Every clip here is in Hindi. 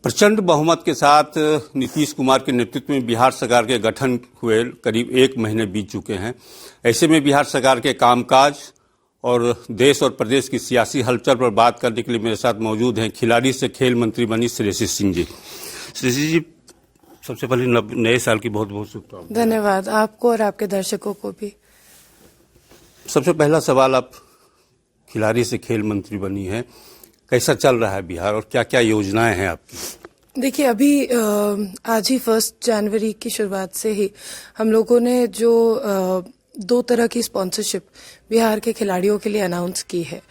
प्रचंड बहुमत के साथ नीतीश कुमार के नेतृत्व में बिहार सरकार के गठन हुए करीब 1 महीने बीत चुके हैं। ऐसे में बिहार सरकार के कामकाज और देश और प्रदेश की सियासी हलचल पर बात करने के लिए मेरे साथ मौजूद हैं खिलाड़ी से खेल मंत्री बनी श्रेयसी सिंह जी। श्रेयसी जी, सबसे पहले नए साल की बहुत बहुत शुभकामनाएं। धन्यवाद आपको और आपके दर्शकों को भी। सबसे पहला सवाल, आप खिलाड़ी से खेल मंत्री बनी है, कैसा चल रहा है बिहार और क्या क्या योजनाएं हैं आपकी? देखिए, अभी आज ही 1 जनवरी की शुरुआत से ही हम लोगों ने जो 2 तरह की स्पॉन्सरशिप बिहार के खिलाड़ियों के लिए अनाउंस की है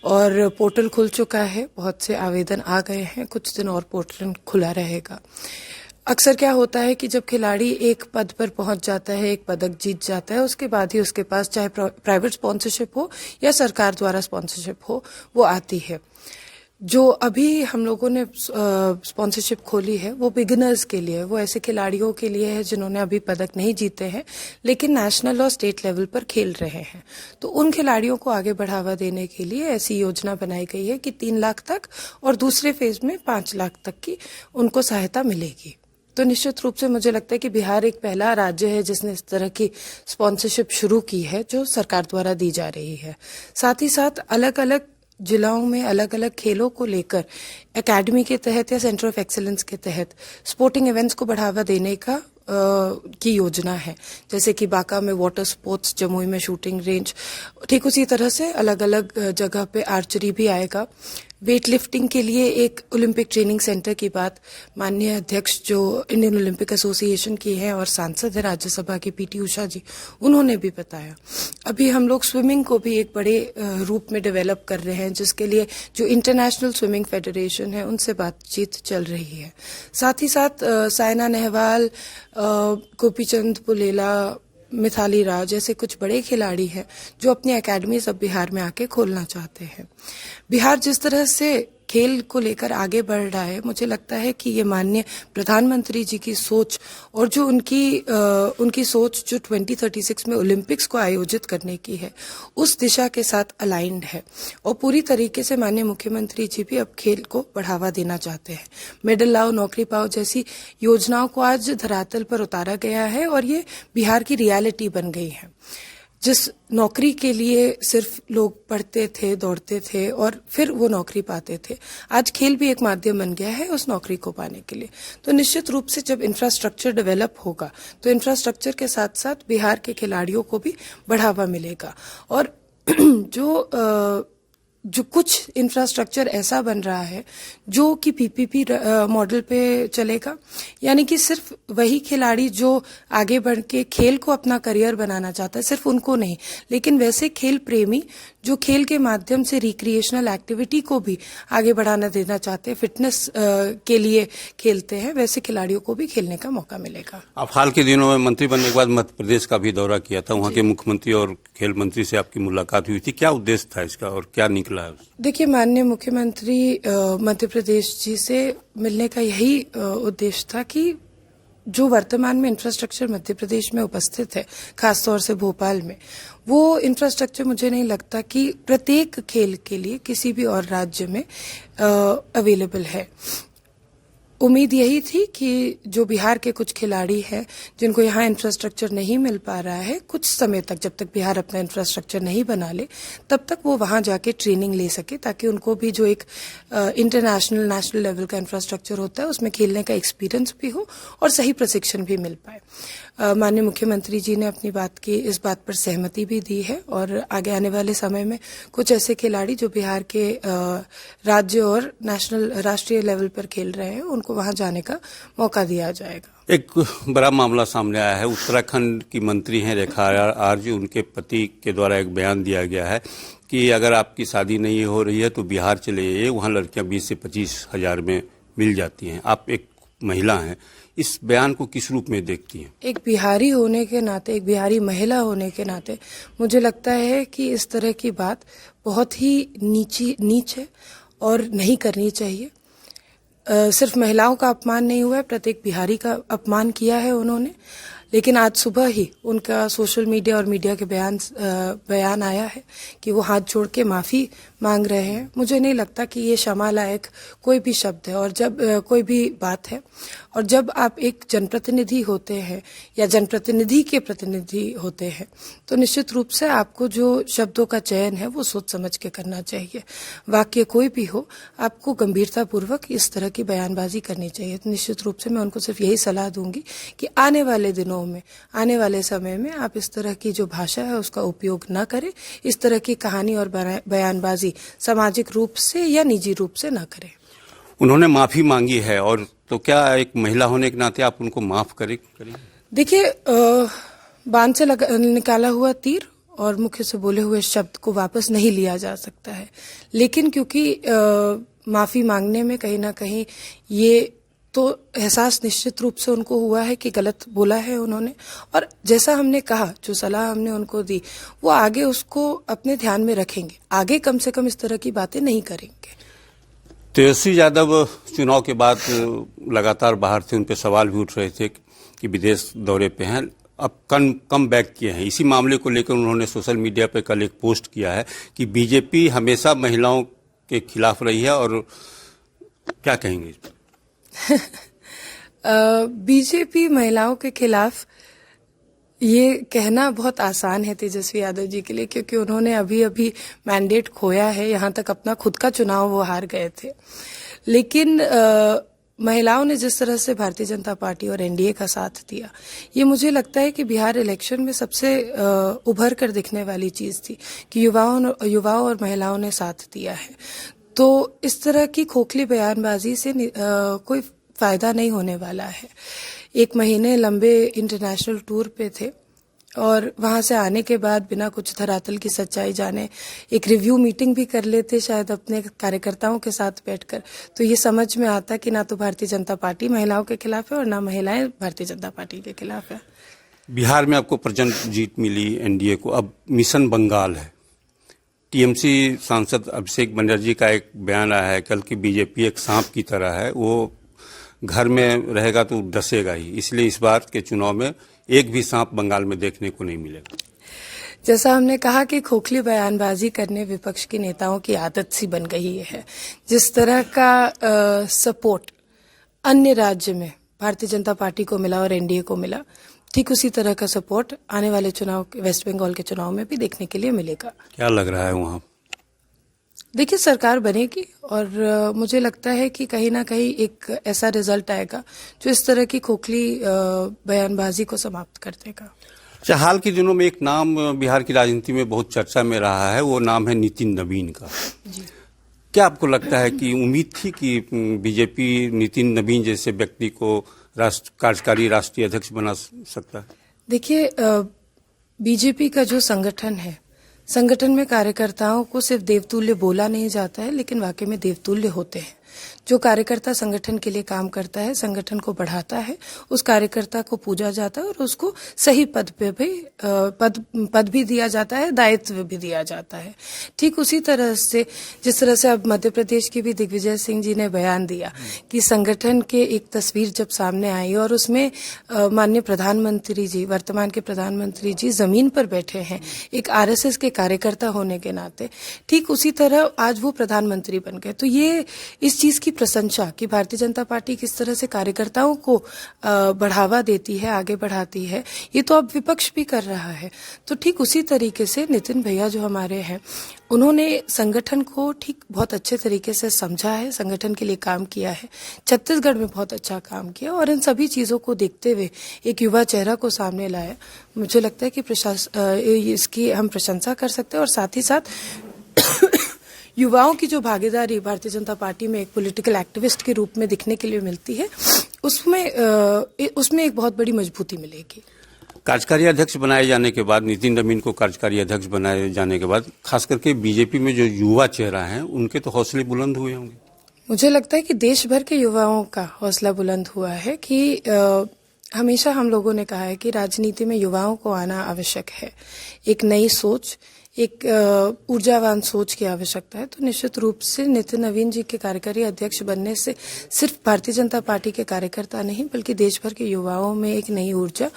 और पोर्टल खुल चुका है। बहुत से आवेदन आ गए हैं, कुछ दिन और पोर्टल खुला रहेगा। अक्सर क्या होता है कि जब खिलाड़ी एक पद पर पहुंच जाता है, एक पदक जीत जाता है, उसके बाद ही उसके पास चाहे प्राइवेट स्पॉन्सरशिप हो या सरकार द्वारा स्पॉन्सरशिप हो, वो आती है। जो अभी हम लोगों ने स्पॉन्सरशिप खोली है वो बिगिनर्स के लिए, वो ऐसे खिलाड़ियों के लिए है जिन्होंने अभी पदक नहीं जीते हैं लेकिन नेशनल और स्टेट लेवल पर खेल रहे हैं। तो उन खिलाड़ियों को आगे बढ़ावा देने के लिए ऐसी योजना बनाई गई है कि 3 लाख तक और दूसरे फेज में 5 लाख तक की उनको सहायता मिलेगी। तो निश्चित रूप से मुझे लगता है कि बिहार एक पहला राज्य है जिसने इस तरह की स्पॉन्सरशिप शुरू की है जो सरकार द्वारा दी जा रही है। साथ ही साथ अलग अलग जिलाओं में अलग अलग खेलों को लेकर एकेडमी के तहत या सेंटर ऑफ एक्सीलेंस के तहत स्पोर्टिंग इवेंट्स को बढ़ावा देने का की योजना है। जैसे कि बांका में वाटर स्पोर्ट्स, जमुई में शूटिंग रेंज, ठीक उसी तरह से अलग अलग जगह पे आर्चरी भी आएगा। वेट लिफ्टिंग के लिए एक ओलंपिक ट्रेनिंग सेंटर की बात माननीय अध्यक्ष जो इंडियन ओलंपिक एसोसिएशन की है और सांसद है राज्यसभा के पीटी उषा जी, उन्होंने भी बताया। अभी हम लोग स्विमिंग को भी एक बड़े रूप में डेवलप कर रहे हैं जिसके लिए जो इंटरनेशनल स्विमिंग फेडरेशन है उनसे बातचीत चल रही है। साथ ही साथ साइना नेहवाल, गोपीचंद पुलेला, मिथाली राज जैसे कुछ बड़े खिलाड़ी हैं जो अपनी एकेडमीज अब बिहार में आके खोलना चाहते हैं। बिहार जिस तरह से खेल को लेकर आगे बढ़ रहा है, मुझे लगता है कि ये माननीय प्रधानमंत्री जी की सोच और जो उनकी सोच जो 2036 में ओलंपिक्स को आयोजित करने की है उस दिशा के साथ अलाइंड है और पूरी तरीके से माननीय मुख्यमंत्री जी भी अब खेल को बढ़ावा देना चाहते हैं। मेडल लाओ नौकरी पाओ जैसी योजनाओं को आज धरातल पर उतारा गया है और ये बिहार की रियलिटी बन गई है। जिस नौकरी के लिए सिर्फ लोग पढ़ते थे, दौड़ते थे और फिर वो नौकरी पाते थे, आज खेल भी एक माध्यम बन गया है उस नौकरी को पाने के लिए। तो निश्चित रूप से जब इंफ्रास्ट्रक्चर डेवलप होगा तो इंफ्रास्ट्रक्चर के साथ साथ बिहार के खिलाड़ियों को भी बढ़ावा मिलेगा। और जो कुछ इंफ्रास्ट्रक्चर ऐसा बन रहा है जो कि पीपीपी मॉडल पे चलेगा, यानी कि सिर्फ वही खिलाड़ी जो आगे बढ़ के खेल को अपना करियर बनाना चाहता है, सिर्फ उनको नहीं, लेकिन वैसे खेल प्रेमी जो खेल के माध्यम से रिक्रिएशनल एक्टिविटी को भी आगे बढ़ाना देना चाहते हैं, फिटनेस के लिए खेलते हैं, वैसे खिलाड़ियों को भी खेलने का मौका मिलेगा। आप हाल के दिनों में मंत्री बनने के बाद मध्य प्रदेश का भी दौरा किया था, वहाँ के मुख्यमंत्री और खेल मंत्री से आपकी मुलाकात हुई थी, क्या उद्देश्य था इसका और क्या निकला है? देखिए, माननीय मुख्यमंत्री मध्य प्रदेश जी से मिलने का यही उद्देश्य था कि जो वर्तमान में इंफ्रास्ट्रक्चर मध्य प्रदेश में उपस्थित है, खासतौर से भोपाल में, वो इंफ्रास्ट्रक्चर मुझे नहीं लगता कि प्रत्येक खेल के लिए किसी भी और राज्य में अवेलेबल है। उम्मीद यही थी कि जो बिहार के कुछ खिलाड़ी हैं जिनको यहाँ इंफ्रास्ट्रक्चर नहीं मिल पा रहा है, कुछ समय तक, जब तक बिहार अपना इंफ्रास्ट्रक्चर नहीं बना ले तब तक वो वहाँ जाके ट्रेनिंग ले सके, ताकि उनको भी जो एक इंटरनेशनल नेशनल लेवल का इंफ्रास्ट्रक्चर होता है उसमें खेलने का एक्सपीरियंस भी हो और सही प्रशिक्षण भी मिल पाए। माननीय मुख्यमंत्री जी ने अपनी इस बात पर सहमति भी दी है और आगे आने वाले समय में कुछ ऐसे खिलाड़ी जो बिहार के राज्य और राष्ट्रीय लेवल पर खेल रहे हैं उनको वहां जाने का मौका दिया जाएगा। एक बड़ा मामला सामने आया है, उत्तराखंड की मंत्री हैं रेखा आर्य, उनके पति के द्वारा एक बयान दिया गया है कि अगर आपकी शादी नहीं हो रही है तो बिहार चले जाइए, वहाँ लड़कियां 20 से 25 हजार में मिल जाती हैं। आप एक महिला हैं, इस बयान को किस रूप में देखती हैं? एक बिहारी होने के नाते, एक बिहारी महिला होने के नाते मुझे लगता है कि इस तरह की बात बहुत ही नीच है और नहीं करनी चाहिए। सिर्फ महिलाओं का अपमान नहीं हुआ है, प्रत्येक बिहारी का अपमान किया है उन्होंने। लेकिन आज सुबह ही उनका सोशल मीडिया और मीडिया के बयान आया है कि वो हाथ जोड़ के माफी मांग रहे हैं, मुझे नहीं लगता कि ये क्षमा लायक कोई भी शब्द है और जब कोई भी बात है। और जब आप एक जनप्रतिनिधि होते हैं या जनप्रतिनिधि के प्रतिनिधि होते हैं तो निश्चित रूप से आपको जो शब्दों का चयन है वो सोच समझ के करना चाहिए। वाक्य कोई भी हो, आपको गंभीरतापूर्वक इस तरह की बयानबाजी करनी चाहिए। तो निश्चित रूप से मैं उनको सिर्फ यही सलाह दूंगी कि आने वाले दिनों में, आने वाले समय में आप इस तरह की जो भाषा है उसका उपयोग न करें, इस तरह की कहानी और बयानबाजी सामाजिक रूप से या निजी रूप से न करें। उन्होंने माफी मांगी है, और तो क्या एक महिला होने के नाते आप उनको माफ करें? देखिए, बांध से निकाला हुआ तीर और मुख से बोले हुए शब्द को वापस नहीं लिया जा सकता है, लेकिन क्योंकि माफी मांगने में कहीं ना कहीं ये तो एहसास निश्चित रूप से उनको हुआ है कि गलत बोला है उन्होंने, और जैसा हमने कहा, जो सलाह हमने उनको दी, वो आगे उसको अपने ध्यान में रखेंगे, आगे कम से कम इस तरह की बातें नहीं करेंगे। तेजस्वी यादव चुनाव के बाद लगातार बाहर थे, उन पे सवाल भी उठ रहे थे कि विदेश दौरे पे हैं, अब कम बैक किए हैं। इसी मामले को लेकर उन्होंने सोशल मीडिया पे कल एक पोस्ट किया है कि बीजेपी हमेशा महिलाओं के खिलाफ रही है, और क्या कहेंगे? बीजेपी महिलाओं के खिलाफ ये कहना बहुत आसान है तेजस्वी यादव जी के लिए, क्योंकि उन्होंने अभी अभी मैंडेट खोया है, यहाँ तक अपना खुद का चुनाव वो हार गए थे। लेकिन महिलाओं ने जिस तरह से भारतीय जनता पार्टी और एनडीए का साथ दिया, ये मुझे लगता है कि बिहार इलेक्शन में सबसे उभर कर दिखने वाली चीज थी कि युवाओं और महिलाओं ने साथ दिया है। तो इस तरह की खोखली बयानबाजी से कोई फायदा नहीं होने वाला है। 1 महीने लंबे इंटरनेशनल टूर पे थे और वहां से आने के बाद बिना कुछ धरातल की सच्चाई जाने एक रिव्यू मीटिंग भी कर लेते शायद अपने कार्यकर्ताओं के साथ बैठकर, तो ये समझ में आता कि ना तो भारतीय जनता पार्टी महिलाओं के खिलाफ है और ना महिलाएं भारतीय जनता पार्टी के खिलाफ है। बिहार में आपको प्रचंड जीत मिली एनडीए को, अब मिशन बंगाल है। टीएमसी सांसद अभिषेक बनर्जी का एक बयान आया है कल कि बीजेपी एक सांप की तरह है, वो घर में रहेगा तो डसेगा ही, इसलिए इस बार के चुनाव में एक भी सांप बंगाल में देखने को नहीं मिलेगा। जैसा हमने कहा कि खोखली बयानबाजी करने विपक्ष के नेताओं की आदत सी बन गई है। जिस तरह का सपोर्ट अन्य राज्य में भारतीय जनता पार्टी को मिला और एनडीए को मिला, ठीक उसी तरह का सपोर्ट आने वाले चुनाव, वेस्ट बंगाल के चुनाव में भी देखने के लिए मिलेगा। क्या लग रहा है वहां? देखिए, सरकार बनेगी और मुझे लगता है कि कहीं ना कहीं एक ऐसा रिजल्ट आएगा जो इस तरह की खोखली बयानबाजी को समाप्त कर देगा। अच्छा, हाल के दिनों में एक नाम बिहार की राजनीति में बहुत चर्चा में रहा है, वो नाम है नितिन नवीन का। जी। क्या आपको लगता है कि उम्मीद थी कि बीजेपी नितिन नवीन जैसे व्यक्ति को कार्यकारी राष्ट्रीय अध्यक्ष बना सकता है? देखिए, बीजेपी का जो संगठन है, संगठन में कार्यकर्ताओं को सिर्फ देवतुल्य बोला नहीं जाता है, लेकिन वाकई में देवतुल्य होते हैं। जो कार्यकर्ता संगठन के लिए काम करता है, संगठन को बढ़ाता है, उस कार्यकर्ता को पूजा जाता है और उसको सही पद पे भी पद भी दिया जाता है, दायित्व भी दिया जाता है। ठीक उसी तरह से जिस तरह से अब मध्य प्रदेश के भी दिग्विजय सिंह जी ने बयान दिया कि संगठन के एक तस्वीर जब सामने आई और उसमें माननीय प्रधानमंत्री जी, वर्तमान के प्रधानमंत्री जी जमीन पर बैठे हैं एक आरएसएस के कार्यकर्ता होने के नाते, ठीक उसी तरह आज वो प्रधानमंत्री बन गए। तो ये इस चीज की प्रशंसा कि भारतीय जनता पार्टी किस तरह से कार्यकर्ताओं को बढ़ावा देती है, आगे बढ़ाती है, ये तो अब विपक्ष भी कर रहा है। तो ठीक उसी तरीके से नितिन भैया जो हमारे हैं, उन्होंने संगठन को ठीक बहुत अच्छे तरीके से समझा है, संगठन के लिए काम किया है, छत्तीसगढ़ में बहुत अच्छा काम किया और इन सभी चीजों को देखते हुए एक युवा चेहरा को सामने लाया। मुझे लगता है कि इसकी हम प्रशंसा कर सकते हैं और साथ ही साथ युवाओं की जो भागीदारी भारतीय जनता पार्टी में एक पॉलिटिकल एक्टिविस्ट के रूप में दिखने के लिए मिलती है, उसमें एक बहुत बड़ी मजबूती मिलेगी। कार्यकारी अध्यक्ष बनाए जाने के बाद, नितिन नवीन को कार्यकारी अध्यक्ष बनाए जाने के बाद, खास करके बीजेपी में जो युवा चेहरा हैं, उनके तो हौसले बुलंद हुए होंगे। मुझे लगता है कि देश भर के युवाओं का हौसला बुलंद हुआ है कि हमेशा हम लोगों ने कहा है कि राजनीति में युवाओं को आना आवश्यक है। एक नई सोच, एक ऊर्जावान सोच की आवश्यकता है। तो निश्चित रूप से नितिन नवीन जी के कार्यकारी अध्यक्ष बनने से सिर्फ भारतीय जनता पार्टी के कार्यकर्ता नहीं, बल्कि देश भर के युवाओं में एक नई ऊर्जा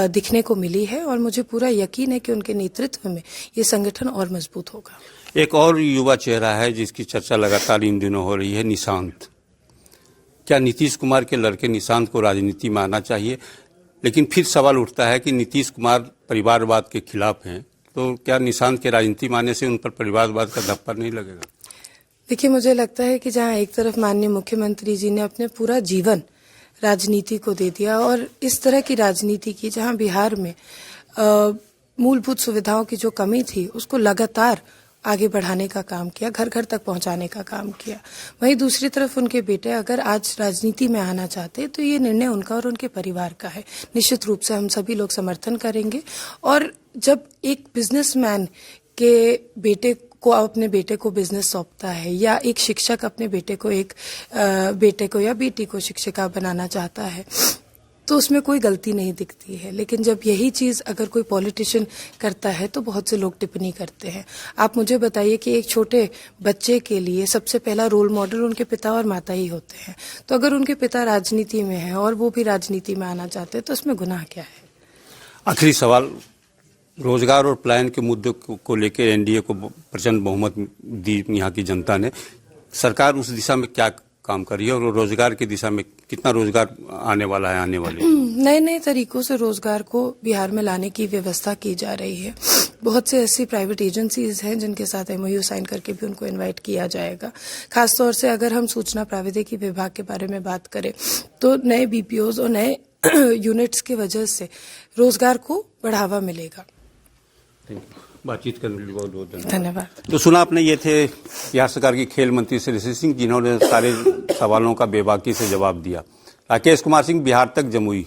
दिखने को मिली है और मुझे पूरा यकीन है कि उनके नेतृत्व में ये संगठन और मजबूत होगा। एक और युवा चेहरा है जिसकी चर्चा लगातार इन दिनों हो रही है, निशांत। क्या नीतीश कुमार के लड़के निशांत को राजनीति में आना चाहिए? लेकिन फिर सवाल उठता है कि नीतीश कुमार परिवारवाद के खिलाफ हैं, तो क्या निशांत के राजनीति में आने से उन पर परिवारवाद का धब्बा नहीं लगेगा? देखिए, मुझे लगता है कि जहां एक तरफ माननीय मुख्यमंत्री जी ने अपने पूरा जीवन राजनीति को दे दिया और इस तरह की राजनीति की जहां बिहार में मूलभूत सुविधाओं की जो कमी थी उसको लगातार आगे बढ़ाने का काम किया, घर घर तक पहुंचाने का काम किया। वहीं दूसरी तरफ उनके बेटे अगर आज राजनीति में आना चाहते तो ये निर्णय उनका और उनके परिवार का है। निश्चित रूप से हम सभी लोग समर्थन करेंगे। और जब एक बिजनेसमैन के बेटे को अपने बेटे को बिजनेस सौंपता है या एक शिक्षक अपने बेटे को या बेटी को शिक्षिका बनाना चाहता है तो उसमें कोई गलती नहीं दिखती है। लेकिन जब यही चीज अगर कोई पॉलिटिशियन करता है तो बहुत से लोग टिप्पणी करते हैं। आप मुझे बताइए कि एक छोटे बच्चे के लिए सबसे पहला रोल मॉडल उनके पिता और माता ही होते हैं। तो अगर उनके पिता राजनीति में हैं और वो भी राजनीति में आना चाहते हैं तो उसमें गुनाह क्या है? आखिरी सवाल, रोजगार और पलायन के मुद्दे को लेकर एनडीए को प्रचंड बहुमत दी यहाँ की जनता ने। सरकार उस दिशा में क्या काम कर रही है और रोजगार की दिशा में कितना रोजगार आने वाला है आने वाले? नए नए तरीकों से रोजगार को बिहार में लाने की व्यवस्था की जा रही है। बहुत से ऐसी प्राइवेट एजेंसीज हैं जिनके साथ एमओयू साइन करके भी उनको इनवाइट किया जाएगा। खासतौर से अगर हम सूचना प्रौद्योगिकी विभाग के बारे में बात करें तो नए बीपीओज और नए यूनिट्स की वजह से रोजगार को बढ़ावा मिलेगा। बातचीत करने के लिए बहुत बहुत धन्यवाद। तो सुना आपने, ये थे बिहार सरकार के खेल मंत्री श्री ऋषि सिंह, जिन्होंने सारे सवालों का बेबाकी से जवाब दिया। राकेश कुमार सिंह, बिहार तक, जमुई।